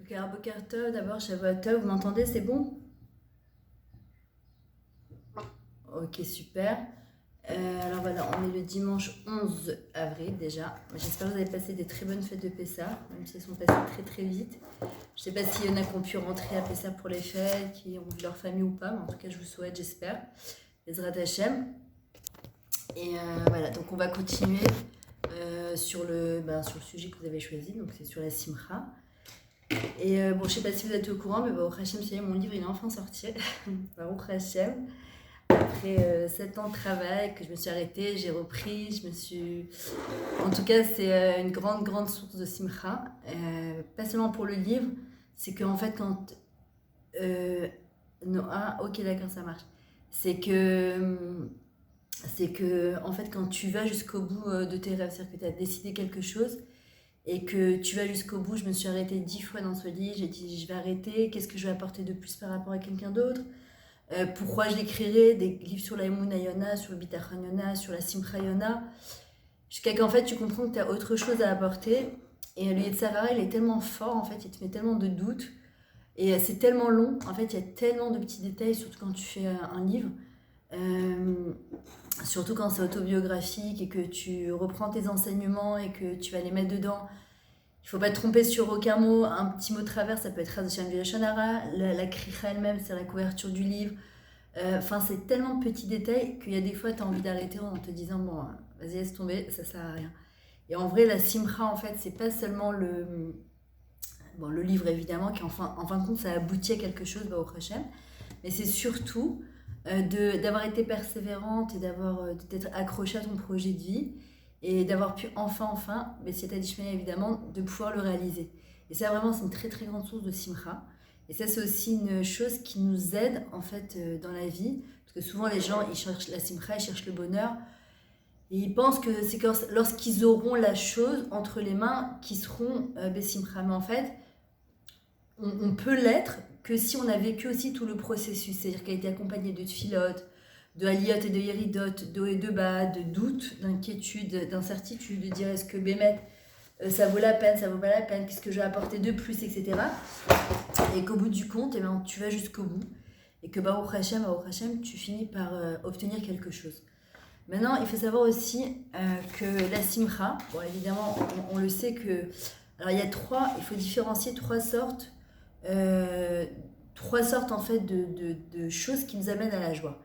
Boker Tov, d'abord, Shavuot Tov, vous m'entendez, c'est bon? Ok, super. Alors voilà, on est le dimanche 11 avril déjà. J'espère que vous avez passé des très bonnes fêtes de Pessah, même si elles sont passées très très vite. Je sais pas s'il y en a qui ont pu rentrer à Pessah pour les fêtes, qui ont vu leur famille ou pas, mais en tout cas je vous souhaite, j'espère. Ezrat Hashem. Et voilà, donc on va continuer sur le sujet que vous avez choisi, donc c'est sur la Simcha. Et bon, je sais pas si vous êtes au courant, mais Baruch Hashem, ça y est, mon livre il est enfin sorti. Baruch Hashem. Après 7 ans de travail, que je me suis arrêtée, j'ai repris, je me suis... En tout cas, c'est une grande, grande source de simcha. Pas seulement pour le livre, c'est qu'en fait, quand... Noah, ok, d'accord, ça marche. C'est que... C'est que, en fait, quand tu vas jusqu'au bout de tes rêves, c'est-à-dire que tu as décidé quelque chose et que tu vas jusqu'au bout, je me suis arrêtée 10 fois dans ce livre, j'ai dit, je vais arrêter, qu'est-ce que je vais apporter de plus par rapport à quelqu'un d'autre? Pourquoi je l'écrirais, des livres sur la Emouna Yona, sur le Bitachon Yona, sur la Simcha Yona, jusqu'à qu'en fait tu comprends que tu as autre chose à apporter. Et le Yetzirah, il est tellement fort, en fait, il te met tellement de doutes. Et c'est tellement long, en fait, il y a tellement de petits détails, surtout quand tu fais un livre. Euh, Surtout quand c'est autobiographique et que tu reprends tes enseignements et que tu vas les mettre dedans. Il ne faut pas te tromper sur aucun mot. Un petit mot de travers, ça peut être Hazeshan Vilashonara, la kricha elle-même, c'est la couverture du livre. Enfin, c'est tellement de petits détails qu'il y a des fois, tu as envie d'arrêter en te disant, bon, vas-y, laisse tomber, ça sert à rien. Et en vrai, la simcha, en fait, c'est pas seulement le livre, évidemment, qui en fin de compte, ça aboutit à quelque chose, au Hashem, mais c'est surtout d'avoir été persévérante et d'être accrochée à ton projet de vie et d'avoir pu enfin, mais c'est à Dishmaya évidemment, de pouvoir le réaliser. Et ça, vraiment, c'est une très très grande source de simcha. Et ça, c'est aussi une chose qui nous aide en fait dans la vie. Parce que souvent, les gens, ils cherchent la simcha, ils cherchent le bonheur. Et ils pensent que c'est lorsqu'ils auront la chose entre les mains qu'ils seront besimcha. Mais en fait, on peut l'être que si on a vécu aussi tout le processus. C'est-à-dire qu'elle a été accompagnée de tfilotes, de aliyot et de yeridot, de haut et de bas, de doutes, d'inquiétudes, d'incertitudes, de dire est-ce que Bémet, ça vaut la peine, ça vaut pas la peine, qu'est-ce que je vais apporter de plus, etc. Et qu'au bout du compte, eh ben, tu vas jusqu'au bout. Et que Baruch Hashem, tu finis par obtenir quelque chose. Maintenant, il faut savoir aussi que la simcha, bon évidemment, on le sait que... Alors il faut différencier trois sortes en fait de choses qui nous amènent à la joie.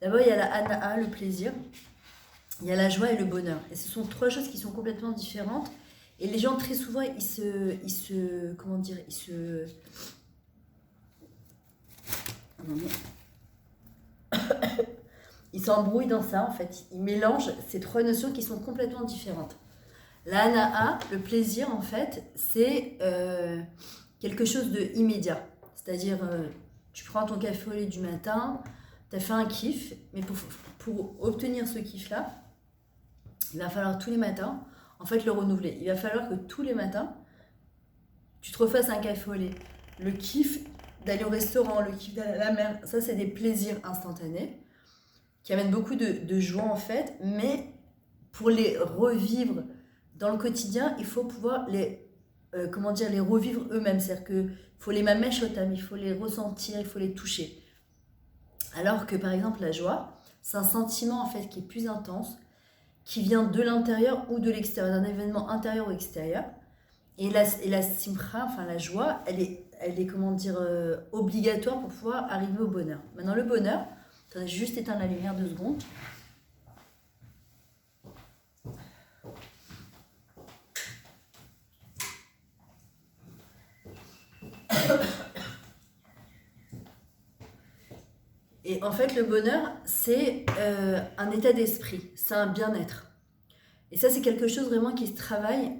D'abord, il y a la hana'a, le plaisir. Il y a la joie et le bonheur. Et ce sont trois choses qui sont complètement différentes. Et les gens, très souvent, ils s'embrouillent dans ça, en fait. Ils mélangent ces trois notions qui sont complètement différentes. La hana'a, le plaisir, en fait, c'est quelque chose de immédiat. C'est-à-dire, tu prends ton café au lait du matin, tu as fait un kiff, mais pour obtenir ce kiff-là, il va falloir tous les matins, en fait, le renouveler. Il va falloir que tous les matins, tu te refasses un café au lait. Le kiff d'aller au restaurant, le kiff d'aller à la mer, ça, c'est des plaisirs instantanés qui amènent beaucoup de joie, en fait, mais pour les revivre dans le quotidien, il faut pouvoir les revivre eux-mêmes. C'est-à-dire qu'il faut les mamesh otam, il faut les ressentir, il faut les toucher. Alors que par exemple la joie, c'est un sentiment en fait qui est plus intense, qui vient de l'intérieur ou de l'extérieur, d'un événement intérieur ou extérieur. Et la simcha, enfin la joie, elle est obligatoire pour pouvoir arriver au bonheur. Maintenant le bonheur, attendez, juste éteindre la lumière 2 secondes. Et en fait, le bonheur, c'est un état d'esprit, c'est un bien-être. Et ça, c'est quelque chose vraiment qui se travaille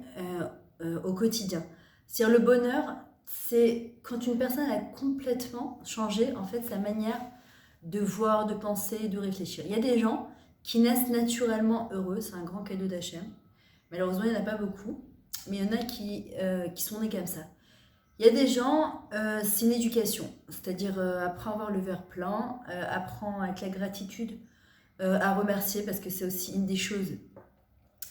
au quotidien. C'est-à-dire le bonheur, c'est quand une personne a complètement changé en fait sa manière de voir, de penser, de réfléchir. Il y a des gens qui naissent naturellement heureux, c'est un grand cadeau d'Hachem. Malheureusement, il n'y en a pas beaucoup, mais il y en a qui sont nés comme ça. Il y a des gens, c'est une éducation, c'est-à-dire apprends à avoir le verre plein, apprends avec la gratitude à remercier parce que c'est aussi une des choses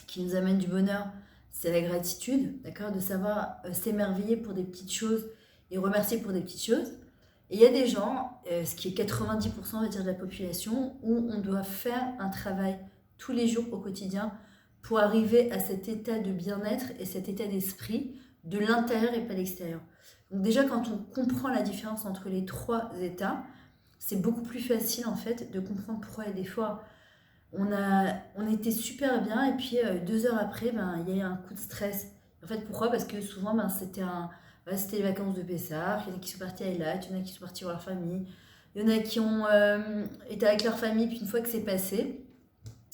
qui nous amène du bonheur, c'est la gratitude, d'accord, de savoir s'émerveiller pour des petites choses et remercier pour des petites choses. Et il y a des gens, ce qui est 90% on va dire, de la population, où on doit faire un travail tous les jours au quotidien pour arriver à cet état de bien-être et cet état d'esprit de l'intérieur et pas de l'extérieur. Donc déjà, quand on comprend la différence entre les trois états, c'est beaucoup plus facile en fait de comprendre pourquoi des fois on était super bien et puis 2 heures après, ben, il y a eu un coup de stress. En fait, pourquoi? Parce que souvent, ben, c'était les vacances de Pessah, il y en a qui sont partis à Eilat, il y en a qui sont partis voir leur famille, il y en a qui ont été avec leur famille, puis une fois que c'est passé,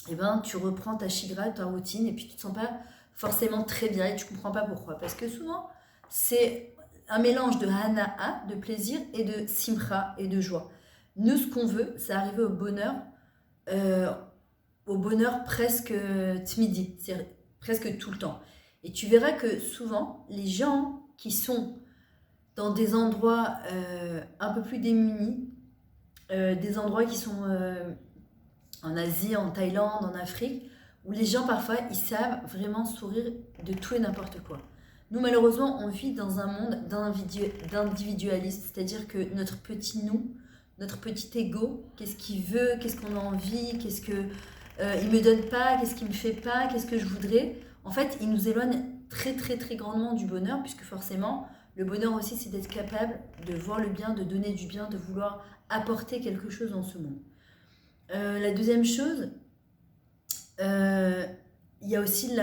et ben, tu reprends ta shigra, ta routine, et puis tu ne te sens pas forcément très bien et tu ne comprends pas pourquoi. Parce que souvent, c'est un mélange de hana'a, de plaisir, et de simcha, et de joie. Nous, ce qu'on veut, c'est arriver euh, au bonheur presque tmidi, c'est presque tout le temps. Et tu verras que souvent, les gens qui sont dans des endroits un peu plus démunis, des endroits qui sont en Asie, en Thaïlande, en Afrique, où les gens parfois, ils savent vraiment sourire de tout et n'importe quoi. Nous, malheureusement, on vit dans un monde d'individualistes, c'est-à-dire que notre petit nous, notre petit ego, qu'est-ce qu'il veut, qu'est-ce qu'on a envie, qu'est-ce que il me donne pas, qu'est-ce qu'il me fait pas, qu'est-ce que je voudrais. En fait, il nous éloigne très très très grandement du bonheur, puisque forcément, le bonheur aussi, c'est d'être capable de voir le bien, de donner du bien, de vouloir apporter quelque chose dans ce monde. La deuxième chose, il y a aussi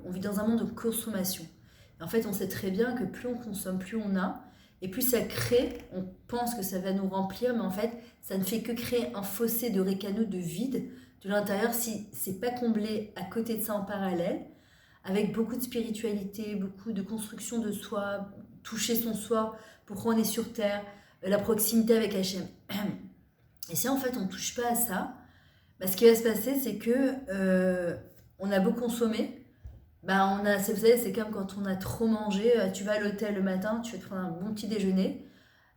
on vit dans un monde de consommation. En fait, on sait très bien que plus on consomme, plus on a, et plus ça crée, on pense que ça va nous remplir, mais en fait, ça ne fait que créer un fossé de récano, de vide de l'intérieur si c'est pas comblé à côté de ça en parallèle, avec beaucoup de spiritualité, beaucoup de construction de soi, toucher son soi, pourquoi on est sur Terre, la proximité avec Hachem. Et si en fait on ne touche pas à ça, bah, ce qui va se passer, c'est que on a beau consommer, bah, vous savez, c'est comme quand on a trop mangé, tu vas à l'hôtel le matin, tu vas te prendre un bon petit déjeuner,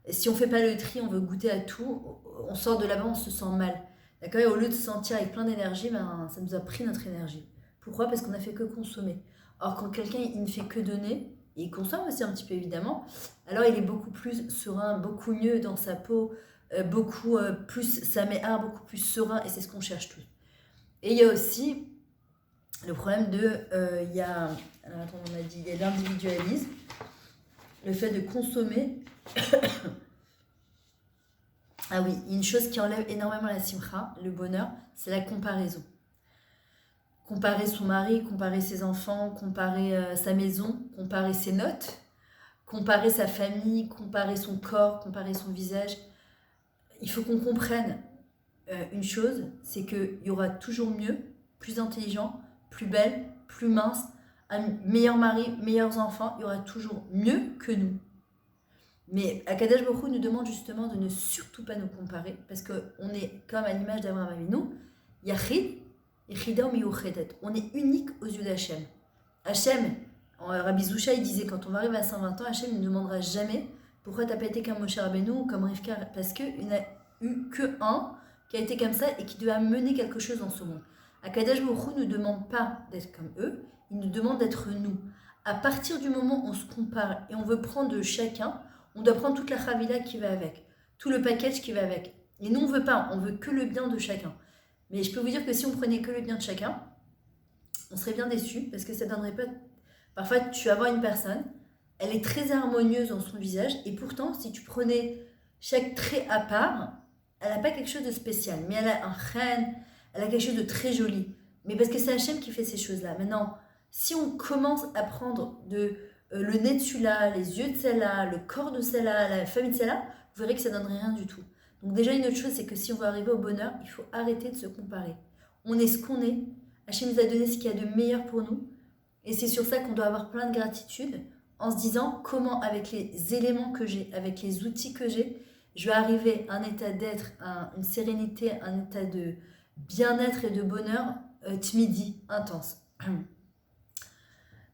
et si on fait pas le tri, on veut goûter à tout, on sort de là-bas, on se sent mal. D'accord? Et au lieu de se sentir avec plein d'énergie, ben, ça nous a pris notre énergie. Pourquoi? Parce qu'on a fait que consommer. Or, quand quelqu'un il ne fait que donner, et il consomme aussi un petit peu évidemment, alors il est beaucoup plus serein, beaucoup mieux dans sa peau, beaucoup plus saméar, beaucoup plus serein, et c'est ce qu'on cherche tous. Et il y a aussi le problème il y a, alors, attends, on a dit, il y a l'individualisme, le fait de consommer. Ah oui, une chose qui enlève énormément la simcha, le bonheur, c'est la comparaison. Comparer son mari, comparer ses enfants, comparer sa maison, comparer ses notes, comparer sa famille, comparer son corps, comparer son visage. Il faut qu'on comprenne une chose, c'est qu'il y aura toujours mieux, plus intelligent, plus belle, plus mince, un meilleur mari, meilleurs enfants, il y aura toujours mieux que nous. Mais Akadosh Baruch Hu nous demande justement de ne surtout pas nous comparer, parce qu'on est comme à l'image d'Abraham Avinu, Yachid, Yechidah Miyuchedet. On est unique aux yeux d'Hachem. Hachem, Rabbi Zoucha, il disait, quand on va arriver à 120 ans, Hachem ne demandera jamais pourquoi tu n'as pas été comme Moshe Rabbeinu ou comme Rivka, parce qu'il n'y a eu que un qui a été comme ça et qui doit mener quelque chose dans ce monde. Akadosh Baruch Hu ne demande pas d'être comme eux, il nous demande d'être nous. À partir du moment où on se compare et on veut prendre de chacun, on doit prendre toute la chavila qui va avec, tout le package qui va avec. Et nous, on veut pas, on veut que le bien de chacun. Mais je peux vous dire que si on prenait que le bien de chacun, on serait bien déçu parce que ça donnerait pas. Parfois, tu vas voir une personne, elle est très harmonieuse dans son visage, et pourtant, si tu prenais chaque trait à part, elle n'a pas quelque chose de spécial, mais elle a un chen, elle a quelque chose de très joli. Mais parce que c'est Hachem qui fait ces choses-là. Maintenant, si on commence à prendre le nez de celui-là, les yeux de celle-là, le corps de celle-là, la famille de celle-là, vous verrez que ça ne donne rien du tout. Donc déjà, une autre chose, c'est que si on veut arriver au bonheur, il faut arrêter de se comparer. On est ce qu'on est. Hachem nous a donné ce qu'il y a de meilleur pour nous. Et c'est sur ça qu'on doit avoir plein de gratitude, en se disant comment, avec les éléments que j'ai, avec les outils que j'ai, je vais arriver à un état d'être, à une sérénité, un état de bien-être et de bonheur tmidi, intense.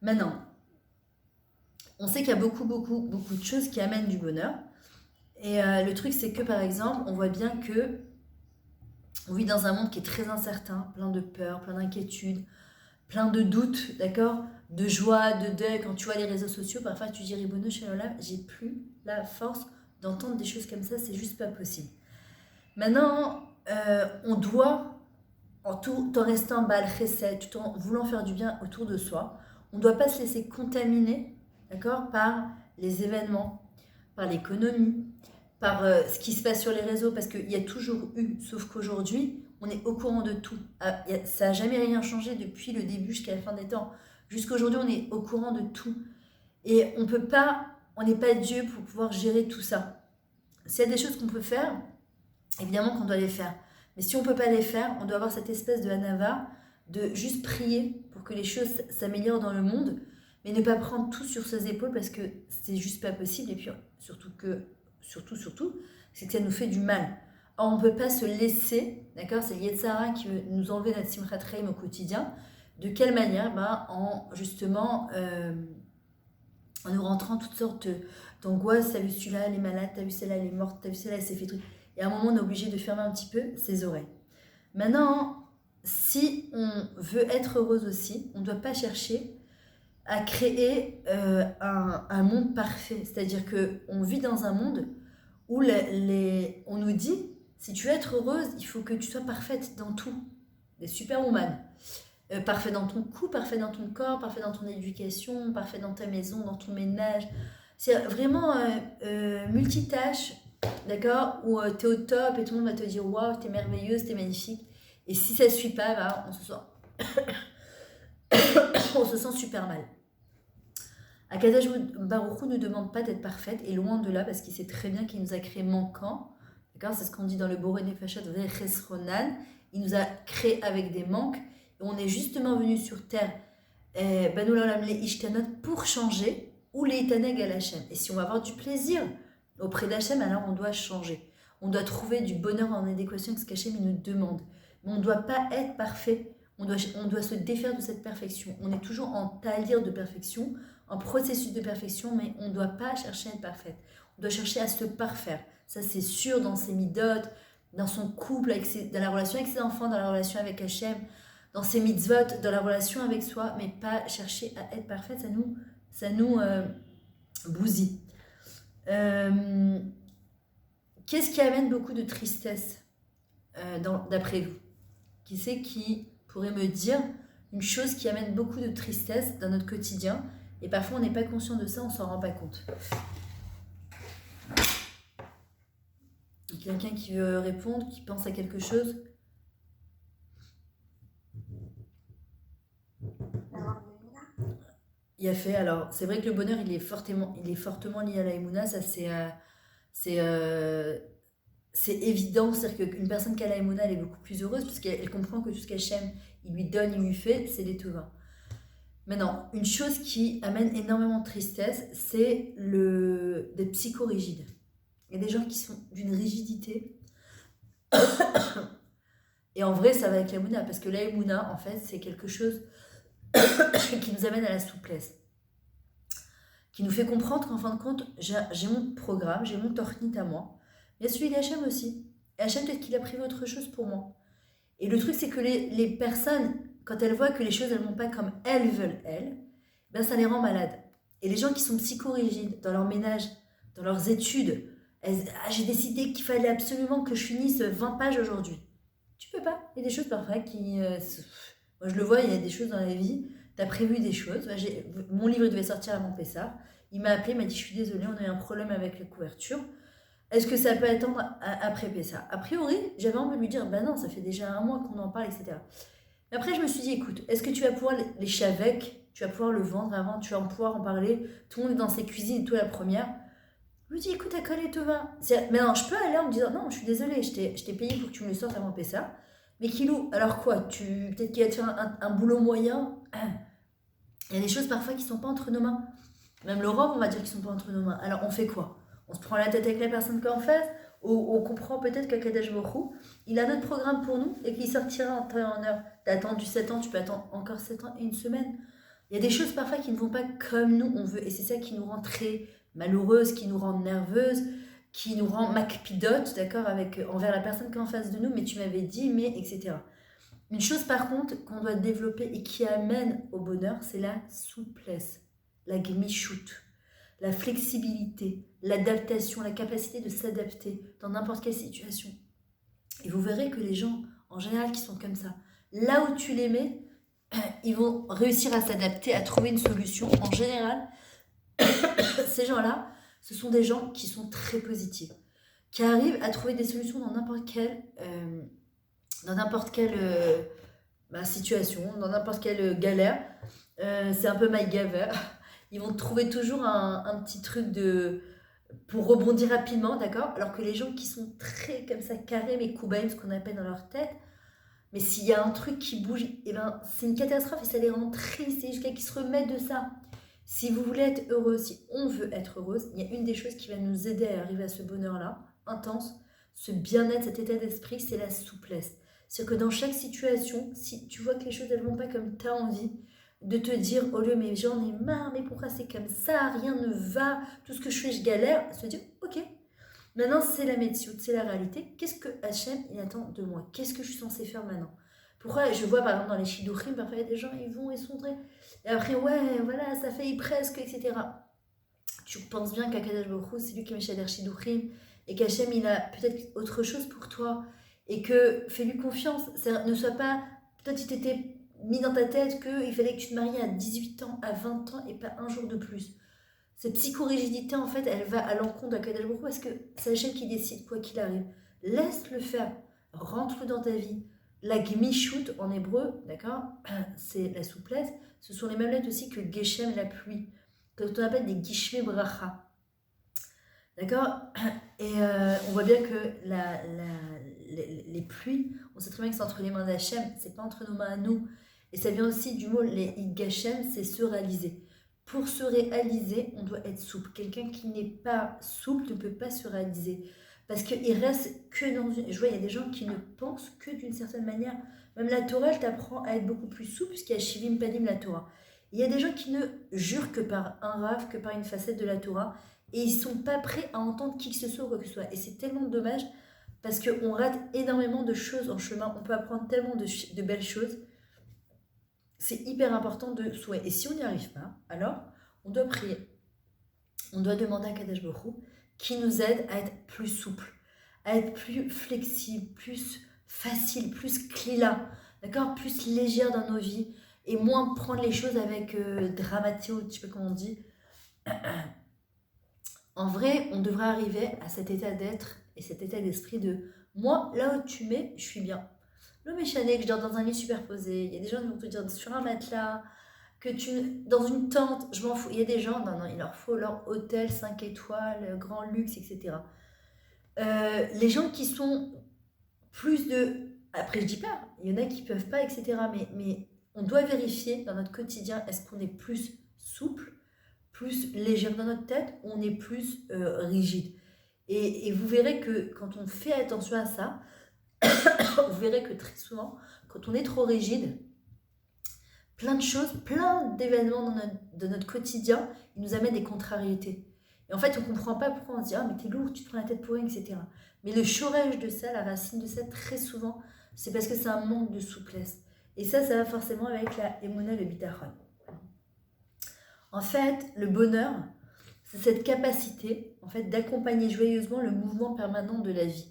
Maintenant, on sait qu'il y a beaucoup de choses qui amènent du bonheur. Et le truc, c'est que par exemple, on voit bien que on vit dans un monde qui est très incertain, plein de peur, plein d'inquiétudes, plein de doutes, d'accord? de joie, de deuil, quand tu vois les réseaux sociaux, parfois tu dis Ribono Shalom, j'ai plus la force d'entendre des choses comme ça, c'est juste pas possible. Maintenant, on doit, tout en restant bal chesed, tout en voulant faire du bien autour de soi, on ne doit pas se laisser contaminer, d'accord, par les événements, par l'économie, par ce qui se passe sur les réseaux, parce qu'il y a toujours eu, sauf qu'aujourd'hui, on est au courant de tout. Ça n'a jamais rien changé depuis le début jusqu'à la fin des temps. Jusqu'aujourd'hui, on est au courant de tout. Et on n'est pas Dieu pour pouvoir gérer tout ça. S'il y a des choses qu'on peut faire, évidemment qu'on doit les faire. Mais si on ne peut pas les faire, on doit avoir cette espèce de hanava, de juste prier pour que les choses s'améliorent dans le monde, mais ne pas prendre tout sur ses épaules parce que c'est juste pas possible. Et puis surtout, c'est que ça nous fait du mal. Or, on ne peut pas se laisser, d'accord, c'est Yetzara qui veut nous enlever notre Simchat Chaim au quotidien. De quelle manière? En justement, en nous rentrant toutes sortes d'angoisses. T'as vu celui-là, elle est malade, t'as vu celle-là, elle est morte, t'as vu celle-là, elle s'est fait truc. Et à un moment, on est obligé de fermer un petit peu ses oreilles. Maintenant, si on veut être heureuse aussi, on ne doit pas chercher à créer un monde parfait. C'est-à-dire qu'on vit dans un monde où on nous dit, si tu veux être heureuse, il faut que tu sois parfaite dans tout. Des superwoman. Parfait dans ton cou, parfait dans ton corps, parfait dans ton éducation, parfait dans ta maison, dans ton ménage. C'est vraiment multitâche, d'accord, où tu es au top et tout le monde va te dire waouh, t'es merveilleuse, t'es magnifique. Et si ça ne suit pas, on se sent super mal. Akadosh Baruch Hu ne demande pas d'être parfaite, et loin de là, parce qu'il sait très bien qu'il nous a créé manquants. D'accord, c'est ce qu'on dit dans le Boré Nefashat Vechesronan. Il nous a créé avec des manques. Et on est justement venu sur terre pour changer, ou les Itaneg à l'Hachem. Et si on va avoir du plaisir auprès d'Hachem, alors on doit changer. On doit trouver du bonheur en adéquation avec ce qu'Hachem nous demande. Mais on ne doit pas être parfait. On doit se défaire de cette perfection. On est toujours en talir de perfection, en processus de perfection, mais on ne doit pas chercher à être parfaite. On doit chercher à se parfaire. Ça, c'est sûr, dans ses midotes, dans son couple, dans la relation avec ses enfants, dans la relation avec Hachem, dans ses mitzvot, dans la relation avec soi, mais pas chercher à être parfaite, ça nous bousille. Qu'est-ce qui amène beaucoup de tristesse d'après vous? Qui c'est qui pourrait me dire une chose qui amène beaucoup de tristesse dans notre quotidien, et parfois on n'est pas conscient de ça, on s'en rend pas compte? Quelqu'un qui veut répondre, qui pense à quelque chose? Il a fait, alors c'est vrai que le bonheur il est fortement lié à la Emouna, ça c'est évident, c'est-à-dire qu'une personne qui a la Emouna elle est beaucoup plus heureuse parce qu'elle comprend que tout ce qu'Hachem il lui donne, il lui fait, c'est des tova. Maintenant, une chose qui amène énormément de tristesse, c'est des psychorigides. Il y a des gens qui sont d'une rigidité. Et en vrai, ça va avec la Emouna, parce que la Emouna, en fait, c'est quelque chose qui nous amène à la souplesse, qui nous fait comprendre qu'en fin de compte, j'ai mon programme, j'ai mon tornit à moi, mais celui d'Hachem aussi. Et Hachem, peut-être qu'il a prévu autre chose pour moi. Et le truc, c'est que les personnes, quand elles voient que les choses, elles ne vont pas comme elles veulent, ben ça les rend malades. Et les gens qui sont psychorigides dans leur ménage, dans leurs études, j'ai décidé qu'il fallait absolument que je finisse 20 pages aujourd'hui. Tu peux pas. Il y a des choses parfois qui... moi, je le vois, il y a des choses dans la vie. Tu as prévu des choses. Mon livre devait sortir avant Pessah. Il m'a appelé, il m'a dit, je suis désolée, on a eu un problème avec la couverture. Est-ce que ça peut attendre après Pessah? A priori, j'avais envie de lui dire, ben non, ça fait déjà un mois qu'on en parle, etc. Mais après, je me suis dit, écoute, est-ce que tu vas pouvoir les chavec, tu vas pouvoir le vendre avant, tu vas pouvoir en parler, tout le monde est dans ses cuisines et tout, la première. Je me dis, écoute, à coller tout va. Mais non, je peux aller en me disant, non, je suis désolée, je t'ai payé pour que tu me le sortes avant Pessah. Mais Kilou, alors quoi, peut-être qu'il va te faire un boulot moyen. Il y a des choses parfois qui ne sont pas entre nos mains. Même le robe, on va dire qu'ils ne sont pas entre nos mains. Alors on fait quoi? On se prend la tête avec la personne qu'en face, ou on comprend peut-être qu'Akadosh Baruch Hu, il a notre programme pour nous et qu'il sortira en temps et en heure. T'as attendu 7 ans, tu peux attendre encore 7 ans et une semaine. Il y a des choses parfois qui ne vont pas comme nous on veut. Et c'est ça qui nous rend très malheureuses, qui nous rend nerveuses, qui nous rend macpidote, d'accord, envers la personne qui est en face de nous, mais tu m'avais dit, mais etc. Une chose par contre qu'on doit développer et qui amène au bonheur, c'est la souplesse, la gmichut, la flexibilité, l'adaptation, la capacité de s'adapter dans n'importe quelle situation. Et vous verrez que les gens, en général, qui sont comme ça, là où tu les mets, ils vont réussir à s'adapter, à trouver une solution. En général, ces gens-là, ce sont des gens qui sont très positifs, qui arrivent à trouver des solutions dans n'importe quelle situation, dans n'importe quelle galère. C'est un peu MacGyver. Ils vont trouver toujours un petit truc pour rebondir rapidement, d'accord? Alors que les gens qui sont très comme ça, carrés, mais koubaïm, ce qu'on appelle dans leur tête, mais s'il y a un truc qui bouge, eh ben, c'est une catastrophe et ça les rend tristes jusqu'à qu'ils se remettent de ça. Si vous voulez être heureux, si on veut être heureuse, il y a une des choses qui va nous aider à arriver à ce bonheur-là, intense, ce bien-être, cet état d'esprit, c'est la souplesse. C'est-à-dire que dans chaque situation, si tu vois que les choses ne vont pas comme tu as envie, de te dire, au lieu, mais j'en ai marre, mais pourquoi c'est comme ça, rien ne va, tout ce que je fais, je galère, se dire, ok, maintenant c'est la médecine, c'est la réalité, qu'est-ce que Hachem il attend de moi? Qu'est-ce que je suis censée faire maintenant? Pourquoi je vois par exemple dans les Shidduchim, parfois il y a des gens, ils vont essondrer, et après, ouais, voilà, ça fait presque, etc. Tu penses bien qu'Akadosh Baruch Hu, c'est lui qui met Shader Shidduchim, et qu'Hachem, il a peut-être autre chose pour toi, et que fais-lui confiance, ne sois pas, peut-être tu t'étais mis dans ta tête qu'il fallait que tu te maries à 18 ans, à 20 ans, et pas un jour de plus. Cette psychorigidité, en fait, elle va à l'encontre d'Akadosh Baruch Hu, parce que c'est Hachem qui décide, quoi qu'il arrive. Laisse-le faire, rentre-le dans ta vie. La gmishut en hébreu, d'accord, c'est la souplesse. Ce sont les mêmes lettres aussi que Geshem, la pluie, que on appelle des Gishme Bracha. D'accord. Et on voit bien que les pluies, on sait très bien que c'est entre les mains d'Hachem, c'est pas entre nos mains à nous. Et ça vient aussi du mot, les Gashem, c'est se réaliser. Pour se réaliser, on doit être souple. Quelqu'un qui n'est pas souple ne peut pas se réaliser. Parce qu'il reste que dans une... Je vois, il y a des gens qui ne pensent que d'une certaine manière. Même la Torah, elle t'apprend à être beaucoup plus souple, puisqu'il y a Shivim Padim, la Torah. Il y a des gens qui ne jurent que par un rave, que par une facette de la Torah, et ils ne sont pas prêts à entendre qui que ce soit ou quoi que ce soit. Et c'est tellement dommage, parce qu'on rate énormément de choses en chemin, on peut apprendre tellement de belles choses. C'est hyper important de souhaiter. Et si on n'y arrive pas, alors on doit prier. On doit demander à Kadosh Baruch Hu qui nous aide à être plus souple, à être plus flexible, plus facile, plus klila, d'accord, plus légère dans nos vies et moins prendre les choses avec dramatio, je sais pas comment on dit. En vrai, on devrait arriver à cet état d'être et cet état d'esprit de moi, là où tu mets, je suis bien. Le méchané, que je dors dans un lit superposé, il y a des gens qui vont te dire sur un matelas, que tu dans une tente, je m'en fous. Il y a des gens, non, il leur faut leur hôtel 5 étoiles, grand luxe, etc. Les gens qui sont plus de... Après, je dis pas, il y en a qui peuvent pas, etc. Mais on doit vérifier dans notre quotidien, est-ce qu'on est plus souple, plus légère dans notre tête, ou on est plus rigide. Et vous verrez que quand on fait attention à ça, vous verrez que très souvent, quand on est trop rigide, plein de choses, plein d'événements dans notre quotidien, ils nous amènent des contrariétés. Et en fait, on ne comprend pas pourquoi on se dit « Ah, mais t'es lourd, tu te prends la tête pour rien, etc. » Mais le chorège de ça, la racine de ça, très souvent, c'est parce que c'est un manque de souplesse. Et ça va forcément avec la émona, le bitachon. En fait, le bonheur, c'est cette capacité en fait, d'accompagner joyeusement le mouvement permanent de la vie.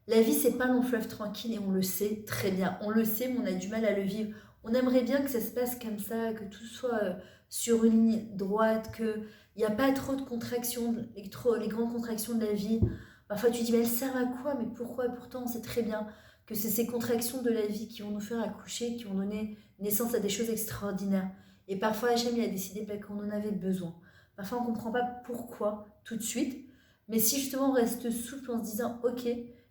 La vie, c'est pas un long fleuve tranquille et on le sait très bien. On le sait, mais on a du mal à le vivre. On aimerait bien que ça se passe comme ça, que tout soit sur une ligne droite, qu'il n'y a pas trop de contractions, les grandes contractions de la vie. Parfois, tu dis, mais elles servent à quoi? Mais pourquoi? Pourtant, on sait très bien que c'est ces contractions de la vie qui vont nous faire accoucher, qui vont donner naissance à des choses extraordinaires. Et parfois, Hachem, il a décidé qu'on en avait besoin. Parfois, on ne comprend pas pourquoi tout de suite. Mais si justement on reste souple en se disant, ok,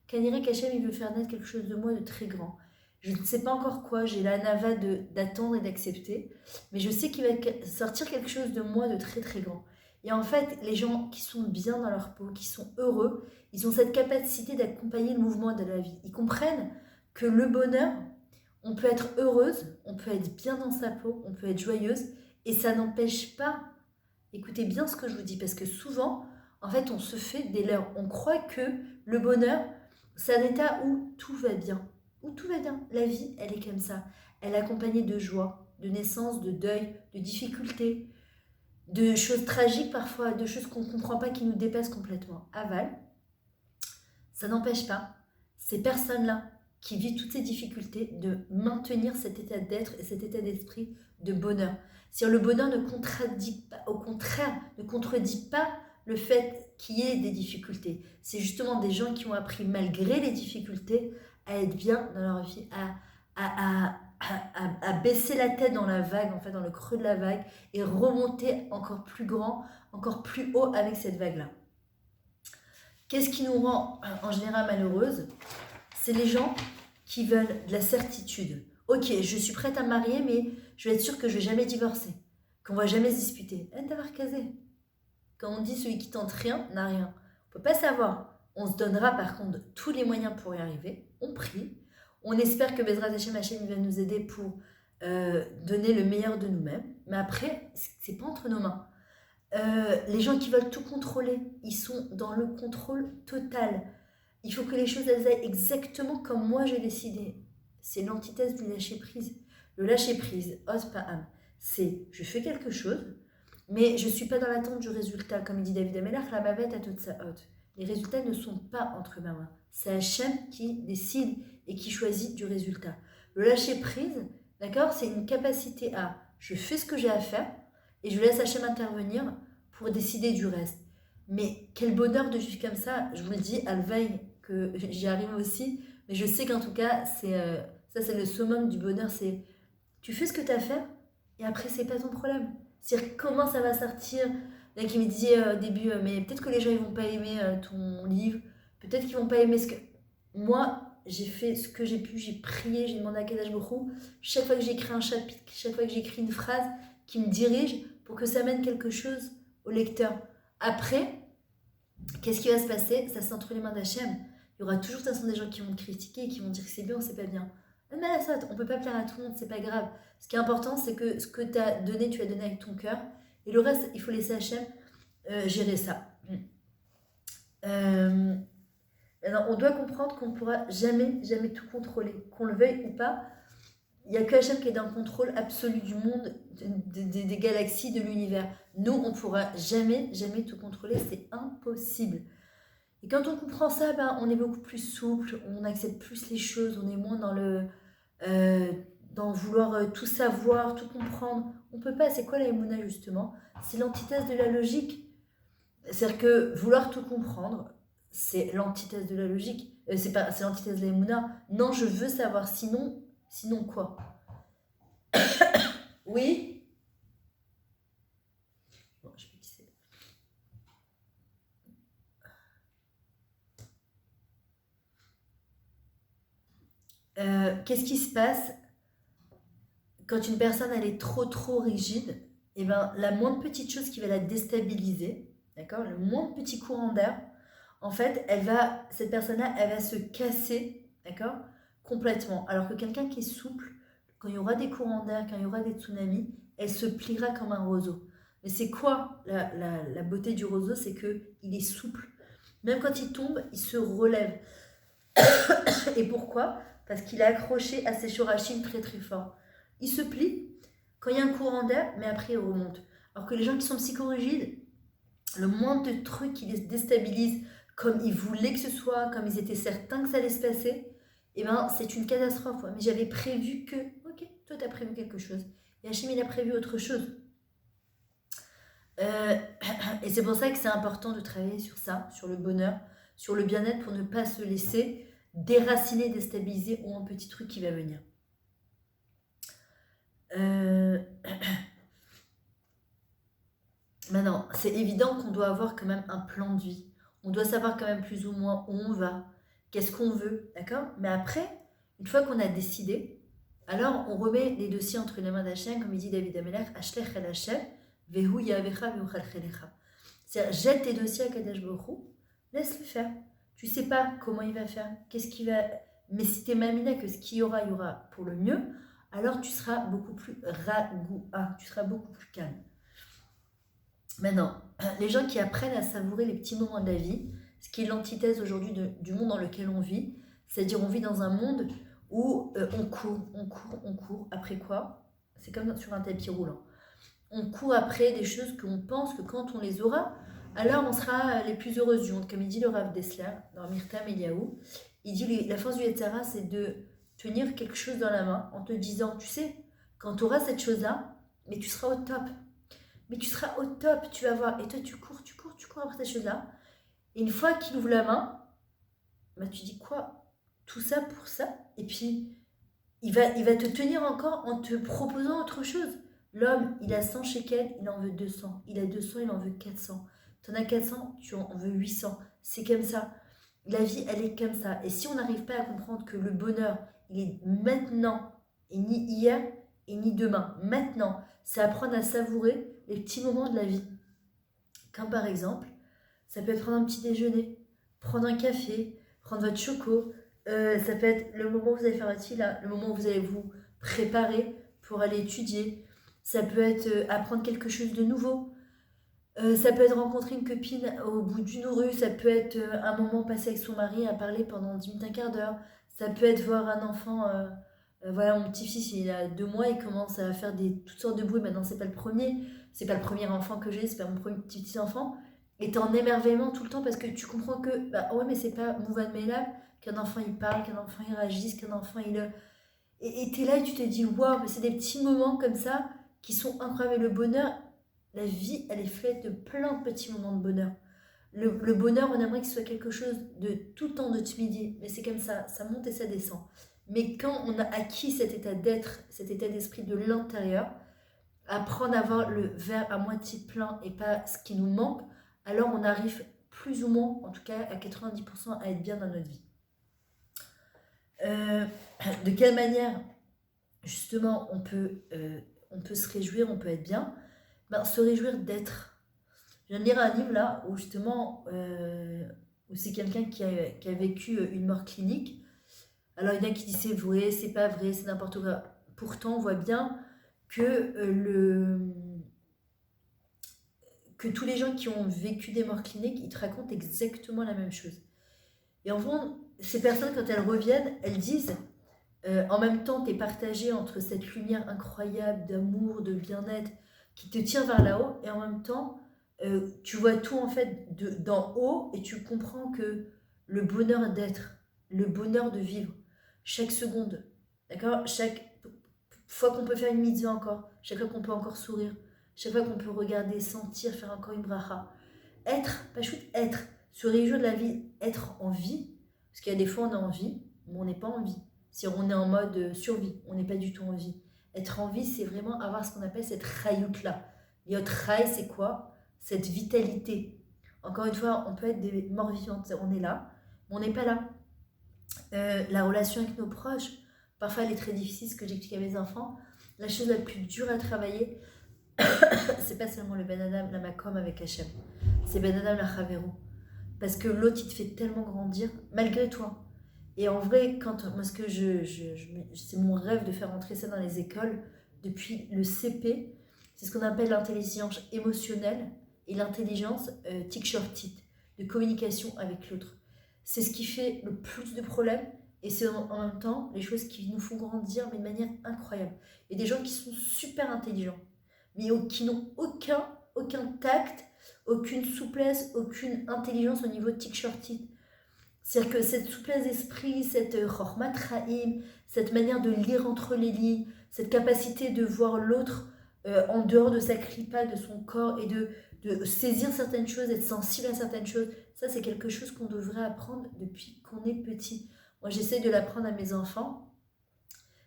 Kanirek Hachem, il veut faire naître quelque chose de moi de très grand. Je ne sais pas encore quoi, j'ai la nava d'attendre et d'accepter, mais je sais qu'il va sortir quelque chose de moi de très très grand. Et en fait, les gens qui sont bien dans leur peau, qui sont heureux, ils ont cette capacité d'accompagner le mouvement de la vie. Ils comprennent que le bonheur, on peut être heureuse, on peut être bien dans sa peau, on peut être joyeuse, et ça n'empêche pas, écoutez bien ce que je vous dis, parce que souvent, en fait, on se fait des leurres. On croit que le bonheur, c'est un état où tout va bien. où tout va bien. La vie, elle est comme ça. Elle est accompagnée de joie, de naissance, de deuil, de difficultés, de choses tragiques parfois, de choses qu'on ne comprend pas, qui nous dépassent complètement. Aval, ça n'empêche pas ces personnes-là qui vivent toutes ces difficultés de maintenir cet état d'être et cet état d'esprit de bonheur. C'est-à-dire le bonheur ne contredit pas, au contraire, ne contredit pas le fait qu'il y ait des difficultés. C'est justement des gens qui ont appris, malgré les difficultés, à être bien dans leur vie, à baisser la tête dans la vague, en fait, dans le creux de la vague, et remonter encore plus grand, encore plus haut avec cette vague-là. Qu'est-ce qui nous rend en général malheureuses? C'est les gens qui veulent de la certitude. Ok, je suis prête à me marier, mais je vais être sûre que je ne vais jamais divorcer, qu'on ne va jamais se disputer. D'avoir casé. Quand on dit celui qui tente rien n'a rien. On ne peut pas savoir. On se donnera par contre tous les moyens pour y arriver. On prie. On espère que Bezrat Hashem va nous aider pour donner le meilleur de nous-mêmes. Mais après, ce n'est pas entre nos mains. Les gens qui veulent tout contrôler, ils sont dans le contrôle total. Il faut que les choses elles aillent exactement comme moi j'ai décidé. C'est l'antithèse du lâcher-prise. Le lâcher-prise, Ospa'am, c'est je fais quelque chose, mais je ne suis pas dans l'attente du résultat. Comme dit David Amelach, la bavette a toute sa haute. Les résultats ne sont pas entre ma main. C'est Hachem qui décide et qui choisit du résultat. Le lâcher-prise, d'accord, c'est une capacité à je fais ce que j'ai à faire, et je laisse Hachem intervenir pour décider du reste. Mais quel bonheur de vivre comme ça, je vous le dis, à veille que j'y arrive aussi, mais je sais qu'en tout cas, ça c'est le summum du bonheur, c'est tu fais ce que tu as à faire, et après c'est pas ton problème. C'est-à-dire comment ça va sortir. Là qui me disait au début, mais peut-être que les gens ils vont pas aimer ton livre, peut-être qu'ils vont pas aimer ce que... Moi, j'ai fait ce que j'ai pu, j'ai prié, j'ai demandé à Kadash Borou, chaque fois que j'écris un chapitre, chaque fois que j'écris une phrase qui me dirige, pour que ça mène quelque chose au lecteur. Après, qu'est-ce qui va se passer? Ça c'est entre les mains d'Hachem. Il y aura toujours de toute façon des gens qui vont te critiquer et qui vont dire que c'est bien ou c'est pas bien. Mais là, ça, on peut pas plaire à tout le monde, c'est pas grave. Ce qui est important, c'est que ce que tu as donné, tu as donné avec ton cœur. Et le reste, il faut laisser Hachem gérer ça. Alors, on doit comprendre qu'on ne pourra jamais tout contrôler. Qu'on le veuille ou pas, il n'y a que Hachem qui est dans le contrôle absolu du monde, des galaxies, de l'univers. Nous, on ne pourra jamais tout contrôler, c'est impossible. Et quand on comprend ça, on est beaucoup plus souple, on accepte plus les choses, on est moins dans vouloir tout savoir, tout comprendre. On ne peut pas, c'est quoi la Emouna justement? C'est l'antithèse de la logique. C'est-à-dire que vouloir tout comprendre, c'est l'antithèse de la logique. C'est l'antithèse de la Emouna. Non, je veux savoir, sinon quoi? Oui. Bon, je vais tisser. Qu'est-ce qui se passe quand une personne elle est trop rigide? Et la moindre petite chose qui va la déstabiliser, d'accord, le moindre petit courant d'air, en fait, cette personne-là, elle va se casser, d'accord, complètement. Alors que quelqu'un qui est souple, quand il y aura des courants d'air, quand il y aura des tsunamis, elle se pliera comme un roseau. Mais c'est quoi la beauté du roseau? C'est qu'il est souple. Même quand il tombe, il se relève. Et pourquoi? Parce qu'il est accroché à ses shorashim très fort. Il se plie quand il y a un courant d'air, mais après il remonte. Alors que les gens qui sont psychorigides, le moindre de trucs qui les déstabilisent, comme ils voulaient que ce soit, comme ils étaient certains que ça allait se passer, c'est une catastrophe. Mais j'avais prévu que... Ok, toi tu as prévu quelque chose. Et Hachem il a prévu autre chose. Et c'est pour ça que c'est important de travailler sur ça, sur le bonheur, sur le bien-être, pour ne pas se laisser déraciner, déstabiliser ou un petit truc qui va venir. Maintenant, c'est évident qu'on doit avoir quand même un plan de vie. On doit savoir quand même plus ou moins où on va, qu'est-ce qu'on veut, d'accord? Mais après, une fois qu'on a décidé, alors on remet les dossiers entre les mains d'Hachem, comme il dit David Amelach, Ashlech el Hachem, vehu yavecha veuchalchelecha. C'est-à-dire, jette tes dossiers à Kadosh Baruch Hu, laisse-le faire. Tu sais pas comment il va faire, qu'est-ce qu'il va... Mais si t'es mamina que ce qu'il y aura pour le mieux, alors tu seras beaucoup plus ragoua, tu seras beaucoup plus calme. Maintenant, les gens qui apprennent à savourer les petits moments de la vie, ce qui est l'antithèse aujourd'hui du monde dans lequel on vit, c'est-à-dire on vit dans un monde où on court. Après quoi? C'est comme sur un tapis roulant. On court après des choses qu'on pense que quand on les aura, alors on sera les plus heureuses du monde. Comme il dit le Rav Dessler dans Mirtam Eliaou, il dit la force du Yetzara, c'est de tenir quelque chose dans la main en te disant, tu sais, quand tu auras cette chose-là, mais tu seras au top. Mais tu seras au top, tu vas voir. Et toi, tu cours après cette chose-là. Et une fois qu'il ouvre la main, bah, tu dis quoi? Tout ça pour ça? Et puis, il va te tenir encore en te proposant autre chose. L'homme, il a 100 shekels, il en veut 200. Il a 200, il en veut 400. Tu en as 400, tu en veux 800. C'est comme ça. La vie, elle est comme ça. Et si on n'arrive pas à comprendre que le bonheur, il est maintenant, et ni hier, et ni demain. Maintenant, c'est apprendre à savourer les petits moments de la vie. Comme par exemple, ça peut être prendre un petit déjeuner, prendre un café, prendre votre choco. Ça peut être le moment où vous allez faire votre fille, là, le moment où vous allez vous préparer pour aller étudier. Ça peut être apprendre quelque chose de nouveau. Ça peut être rencontrer une copine au bout d'une rue. Ça peut être un moment passé avec son mari à parler pendant 10 minutes, un quart d'heure. Ça peut être voir un enfant. Voilà, mon petit-fils, il a 2 mois, il commence à faire toutes sortes de bruits. Maintenant, c'est pas le premier enfant que j'ai, c'est pas mon premier petit enfant. Et t'es en émerveillement tout le temps parce que tu comprends que, bah ouais, mais c'est pas Mouvan Meilab qu'un enfant il parle, qu'un enfant il réagisse, qu'un enfant il. Et t'es là et tu te dis, waouh, mais c'est des petits moments comme ça qui sont incroyables. Et le bonheur, la vie, elle est faite de plein de petits moments de bonheur. Le bonheur, on aimerait que ce soit quelque chose de tout le temps de timide, mais c'est comme ça monte et ça descend. Mais quand on a acquis cet état d'être, cet état d'esprit de l'intérieur, apprendre à voir le verre à moitié plein et pas ce qui nous manque, alors on arrive plus ou moins, en tout cas à 90%, à être bien dans notre vie. De quelle manière, justement, on peut se réjouir, on peut être bien? Se réjouir d'être. Je viens de lire un livre là où justement, où c'est quelqu'un qui a vécu une mort clinique. Alors il y en a qui disent c'est vrai, c'est pas vrai, c'est n'importe quoi. Pourtant, on voit bien que, que tous les gens qui ont vécu des morts cliniques, ils te racontent exactement la même chose. Et en fond, ces personnes, quand elles reviennent, elles disent, en même temps, tu es partagé entre cette lumière incroyable d'amour, de bien-être, qui te tire vers là-haut, et en même temps, tu vois tout en fait d'en haut, et tu comprends que le bonheur d'être, le bonheur de vivre, chaque seconde, d'accord? Chaque fois qu'on peut faire une mitzvah encore, chaque fois qu'on peut encore sourire, chaque fois qu'on peut regarder, sentir, faire encore une bracha. Être, pas chouette, être, se réjouir de la vie, être en vie, parce qu'il y a des fois on est en vie, mais on n'est pas en vie. Si on est en mode survie, on n'est pas du tout en vie. Être en vie, c'est vraiment avoir ce qu'on appelle cette rayout-là. Yot ray, c'est quoi? Cette vitalité. Encore une fois, on peut être des morts vivantes, on est là, mais on n'est pas là. La relation avec nos proches, parfois elle est très difficile, ce que j'explique à mes enfants. La chose la plus dure à travailler, c'est pas seulement le Ben Adam, la Makom avec Hachem, c'est Ben Adam, la Chavero. Parce que l'autre, il te fait tellement grandir, malgré toi. Et en vrai, moi, ce que c'est mon rêve de faire entrer ça dans les écoles depuis le CP, c'est ce qu'on appelle l'intelligence émotionnelle et l'intelligence tikshortit, de communication avec l'autre. C'est ce qui fait le plus de problèmes et c'est en même temps les choses qui nous font grandir, mais de manière incroyable. Il y a des gens qui sont super intelligents, mais qui n'ont aucun tact, aucune souplesse, aucune intelligence au niveau de tikshortit. C'est-à-dire que cette souplesse d'esprit, cette chormat ra'im, cette manière de lire entre les lignes, cette capacité de voir l'autre en dehors de sa clipa, de son corps, et de saisir certaines choses, être sensible à certaines choses, ça c'est quelque chose qu'on devrait apprendre depuis qu'on est petit. Moi j'essaie de l'apprendre à mes enfants,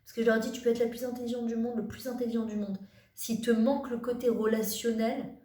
parce que je leur dis, tu peux être la plus intelligente du monde, le plus intelligent du monde. S'il te manque le côté relationnel,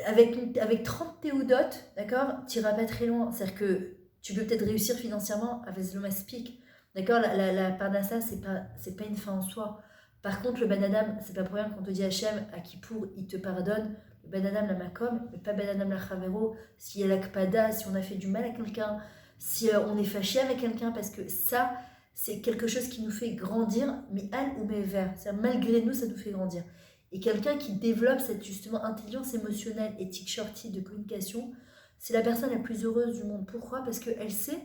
avec 30 théodotes, d'accord, tu n'iras pas très loin. C'est-à-dire que tu peux peut-être réussir financièrement avec Zlomaspik. D'accord, la parnassa, c'est pas une fin en soi. Par contre, le Ben Adam, c'est pas pour rien qu'on te dit Hachem, à Kippour, il te pardonne. Le Ben Adam, la Makom, mais pas Ben Adam, la Chavero. S'il y a la Kpada, si on a fait du mal à quelqu'un, si on est fâché avec quelqu'un, parce que ça, c'est quelque chose qui nous fait grandir, mais al ou mever. C'est-à-dire, malgré nous, ça nous fait grandir. Et quelqu'un qui développe cette justement intelligence émotionnelle et tikshorti de communication, c'est la personne la plus heureuse du monde. Pourquoi? Parce qu'elle sait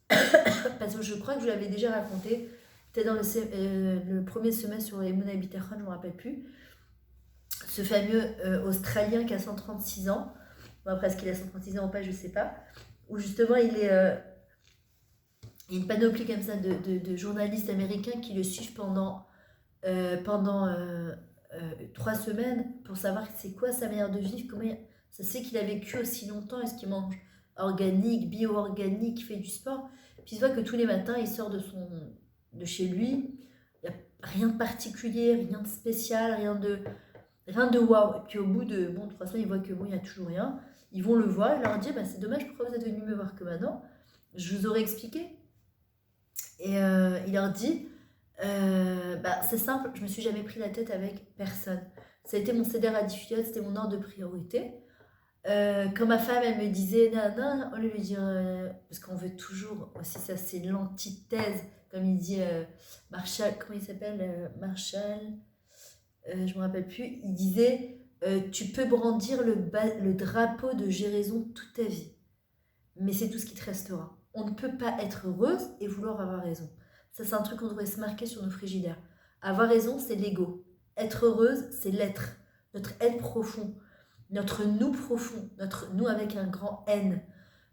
Parce que je crois que je l'avais déjà raconté, peut-être dans le premier semestre sur les Emouna Bitachon, je ne me rappelle plus. Ce fameux Australien qui a 136 ans, bon, après est-ce qu'il a 136 ans ou pas, je ne sais pas, où justement il y a une panoplie comme ça de journalistes américains qui le suivent pendant 3 semaines pour savoir c'est quoi sa manière de vivre, ça se fait qu'il a vécu aussi longtemps, est-ce qu'il mange organique, bio-organique, il fait du sport. Puis il voit que tous les matins, il sort de chez lui, il n'y a rien de particulier, rien de spécial, rien de waouh. Et puis au bout de 3 semaines, il voit que il n'y a toujours rien. Ils vont le voir, il leur dit bah, c'est dommage, pourquoi vous êtes venu me voir que maintenant? Je vous aurais expliqué. Et il leur dit bah, c'est simple, je me suis jamais pris la tête avec personne. Ça a été mon CDR à diffusion, c'était mon ordre de priorité. Quand ma femme, elle me disait, non, on lui dire, parce qu'on veut toujours, aussi ça c'est l'antithèse, comme il dit Marshall, comment il s'appelle Marshall, je me rappelle plus, il disait, tu peux brandir le drapeau de j'ai raison toute ta vie, mais c'est tout ce qui te restera. On ne peut pas être heureuse et vouloir avoir raison. Ça, c'est un truc qu'on devrait se marquer sur nos frigidaires. Avoir raison, c'est l'ego. Être heureuse, c'est l'être. Notre être profond. Notre nous profond. Notre nous avec un grand N.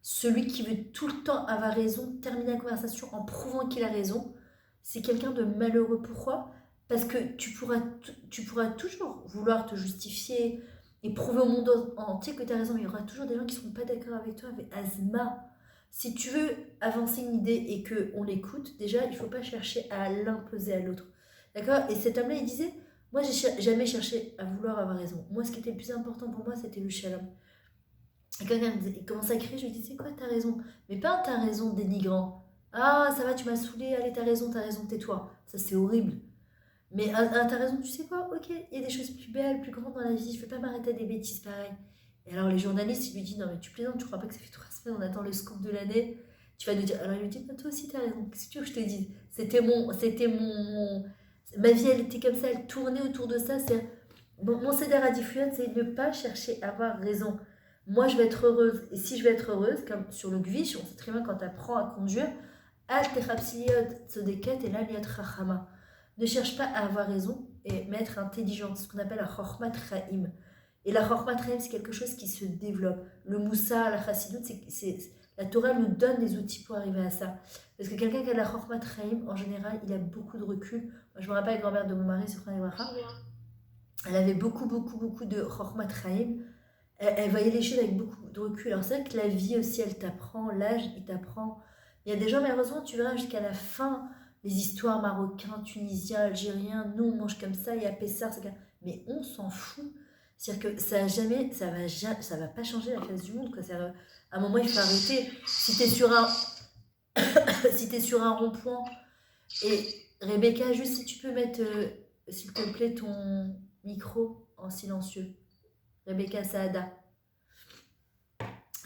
Celui qui veut tout le temps avoir raison, terminer la conversation en prouvant qu'il a raison, c'est quelqu'un de malheureux. Pourquoi? Parce que tu pourras toujours vouloir te justifier et prouver au monde entier que tu as raison, mais il y aura toujours des gens qui ne seront pas d'accord avec toi, avec Azma. Si tu veux avancer une idée et qu'on l'écoute, déjà, il ne faut pas chercher à l'imposer à l'autre. D'accord? Et cet homme-là, il disait, moi, j'ai jamais cherché à vouloir avoir raison. Moi, ce qui était le plus important pour moi, c'était le shalom. Et quand il commence à crier, je lui dis, c'est quoi, t'as raison? Mais pas t'as raison dénigrant. Ah, ça va, tu m'as saoulé, allez, t'as raison, tais-toi. Ça, c'est horrible. Mais t'as raison, tu sais quoi? Ok, il y a des choses plus belles, plus grandes dans la vie, je vais pas m'arrêter à des bêtises pareilles. Et alors les journalistes, ils lui disent, non mais tu plaisantes, tu crois pas que ça fait 3 semaines, on attend le scoop de l'année, tu vas nous dire. Alors il lui dit, bah, toi aussi t'as raison, qu'est-ce que tu veux que je te dise? Ma vie elle était comme ça, elle tournait autour de ça, c'est. Mon CDR à diffusion, c'est ne pas chercher à avoir raison. Moi je vais être heureuse, et si je vais être heureuse, comme sur le gvish, on sait très bien quand tu apprends à conduire, al terapsiliot tzedeket et la liat rachama. Ne cherche pas à avoir raison, mais être intelligente, ce qu'on appelle la chormat chaim. Et la chormat chaim, c'est quelque chose qui se développe. Le moussa, la chassidut, la Torah nous donne les outils pour arriver à ça. Parce que quelqu'un qui a de la chormat chaim, en général, il a beaucoup de recul. Moi, je me rappelle la grand-mère de mon mari, sur elle avait beaucoup, beaucoup, beaucoup de chormat chaim. Elle voyait les choses avec beaucoup de recul. Alors c'est vrai que la vie aussi, elle t'apprend, l'âge, il t'apprend. Il y a des gens, malheureusement, tu verras jusqu'à la fin, les histoires marocains, tunisiens, algériens, nous on mange comme ça, il y a Pessar, mais on s'en fout. C'est-à-dire que ça va pas changer la face du monde. Quoi. À un moment, il faut arrêter. Si t'es sur un, si t'es sur un rond-point, et Rebecca, juste si tu peux mettre, s'il te plaît, ton micro en silencieux. Rebecca Saada.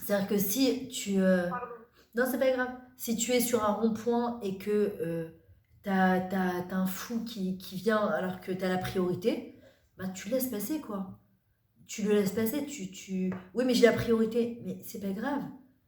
C'est-à-dire que si tu. Non, c'est pas grave. Si tu es sur un rond-point et que t'as un fou qui vient alors que t'as la priorité, bah tu laisses passer quoi. Tu le laisses passer. Oui, mais j'ai la priorité. Mais c'est pas grave.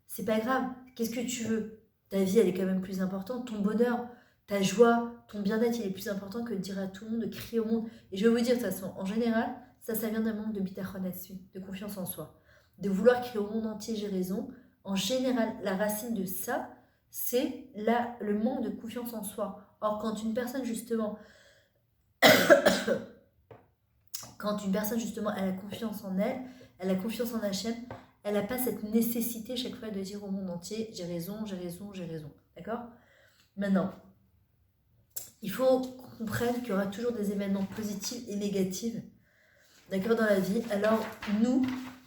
C'est pas grave. Qu'est-ce que tu veux? Ta vie, elle est quand même plus importante. Ton bonheur, ta joie, ton bien-être, il est plus important que de dire à tout le monde, de crier au monde. Et je vais vous dire de toute façon, en général, ça vient d'un manque de bitachon là-dessus, de confiance en soi. De vouloir crier au monde entier, j'ai raison. En général, la racine de ça, c'est le manque de confiance en soi. Or, quand une personne justement, elle a confiance en elle, elle a confiance en Hachem, elle n'a pas cette nécessité chaque fois de dire au monde entier, j'ai raison, j'ai raison, j'ai raison. D'accord? Maintenant, il faut qu'on comprenne qu'il y aura toujours des événements positifs et négatifs, d'accord, dans la vie. Alors, nous,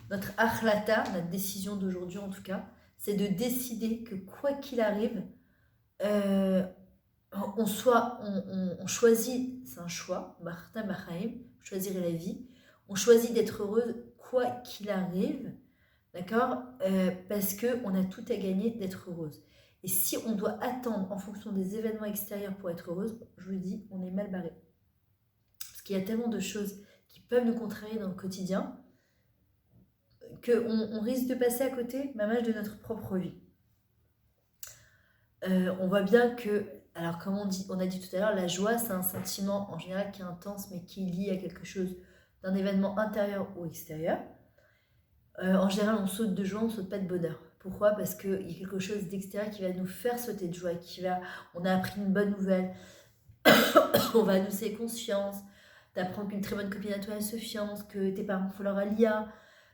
notre achlata, notre décision d'aujourd'hui en tout cas, c'est de décider que quoi qu'il arrive, euh, on choisit, c'est un choix, Martha Machaim, choisir la vie, on choisit d'être heureuse quoi qu'il arrive, d'accord, parce qu'on a tout à gagner d'être heureuse. Et si on doit attendre en fonction des événements extérieurs pour être heureuse, je vous dis, on est mal barré. Parce qu'il y a tellement de choses qui peuvent nous contrarier dans le quotidien qu'on risque de passer à côté, même de notre propre vie. on voit bien que, alors comme on a dit tout à l'heure, la joie, c'est un sentiment en général qui est intense, mais qui est lié à quelque chose, d'un événement intérieur ou extérieur. En général, on saute de joie, on saute pas de bonheur. Pourquoi? Parce qu'il y a quelque chose d'extérieur qui va nous faire sauter de joie, on a appris une bonne nouvelle, on va annoncer conscience, t'apprends qu'une très bonne copine à toi elle se fiance, que tes parents font leur alia,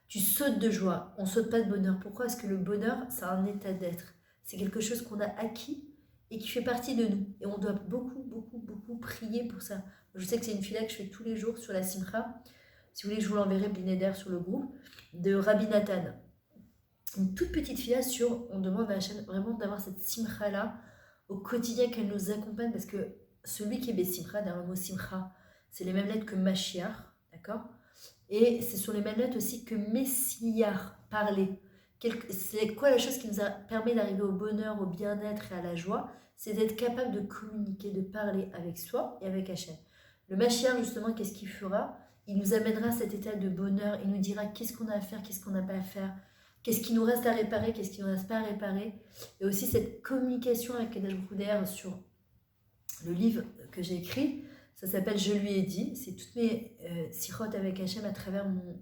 tu sautes de joie, on saute pas de bonheur. Pourquoi? Parce que le bonheur, c'est un état d'être. C'est quelque chose qu'on a acquis et qui fait partie de nous. Et on doit beaucoup, beaucoup, beaucoup prier pour ça. Je sais que c'est une fila que je fais tous les jours sur la Simcha. Si vous voulez, je vous l'enverrai, Blinéder, sur le groupe, de Rabbi Nathan. Une toute petite fila sur, on demande à la chaîne vraiment d'avoir cette Simcha-là au quotidien, qu'elle nous accompagne, parce que celui qui est Bessimcha, derrière le mot Simcha, c'est les mêmes lettres que Mashiach, d'accord? Et ce sont les mêmes lettres aussi que Messiar, parler. C'est quoi la chose qui nous a permis d'arriver au bonheur, au bien-être et à la joie? C'est d'être capable de communiquer, de parler avec soi et avec Hachem. Le Mashiach, justement, qu'est-ce qu'il fera? Il nous amènera à cet état de bonheur, il nous dira qu'est-ce qu'on a à faire, qu'est-ce qu'on n'a pas à faire, qu'est-ce qui nous reste à réparer, qu'est-ce qui ne nous reste pas à réparer. Et aussi cette communication avec Kadash Brouder sur le livre que j'ai écrit, ça s'appelle Je lui ai dit. C'est toutes mes sirotes avec Hachem à travers mon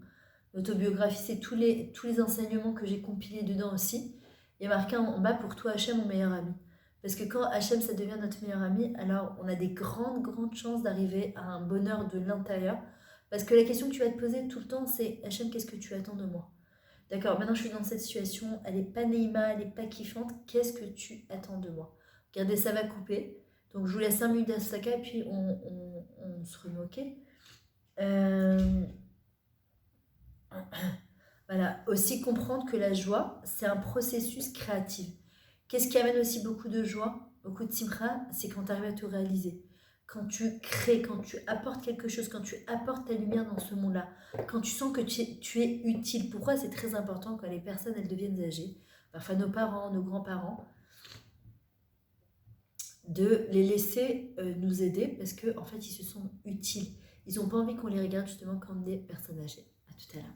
autobiographie. C'est tous les enseignements que j'ai compilés dedans aussi. Il y a marqué en bas pour toi Hachem, mon meilleur ami. Parce que quand Hachem, ça devient notre meilleur ami, alors on a des grandes, grandes chances d'arriver à un bonheur de l'intérieur. Parce que la question que tu vas te poser tout le temps, c'est Hachem, qu'est-ce que tu attends de moi? D'accord, maintenant je suis dans cette situation, elle n'est pas Neima, elle n'est pas kiffante, qu'est-ce que tu attends de moi? Regardez, ça va couper. Donc je vous laisse 5 minutes d'Asaka et puis on se remet, ok? Voilà, aussi comprendre que la joie, c'est un processus créatif. Qu'est-ce qui amène aussi beaucoup de joie, beaucoup de simra? C'est quand tu arrives à te réaliser. Quand tu crées, quand tu apportes quelque chose, quand tu apportes ta lumière dans ce monde-là, quand tu sens que tu es utile. Pourquoi c'est très important quand les personnes elles deviennent âgées, parfois nos parents, nos grands-parents, de les laisser nous aider parce qu'en fait ils se sont utiles. Ils n'ont pas envie qu'on les regarde justement comme des personnes âgées. À tout à l'heure.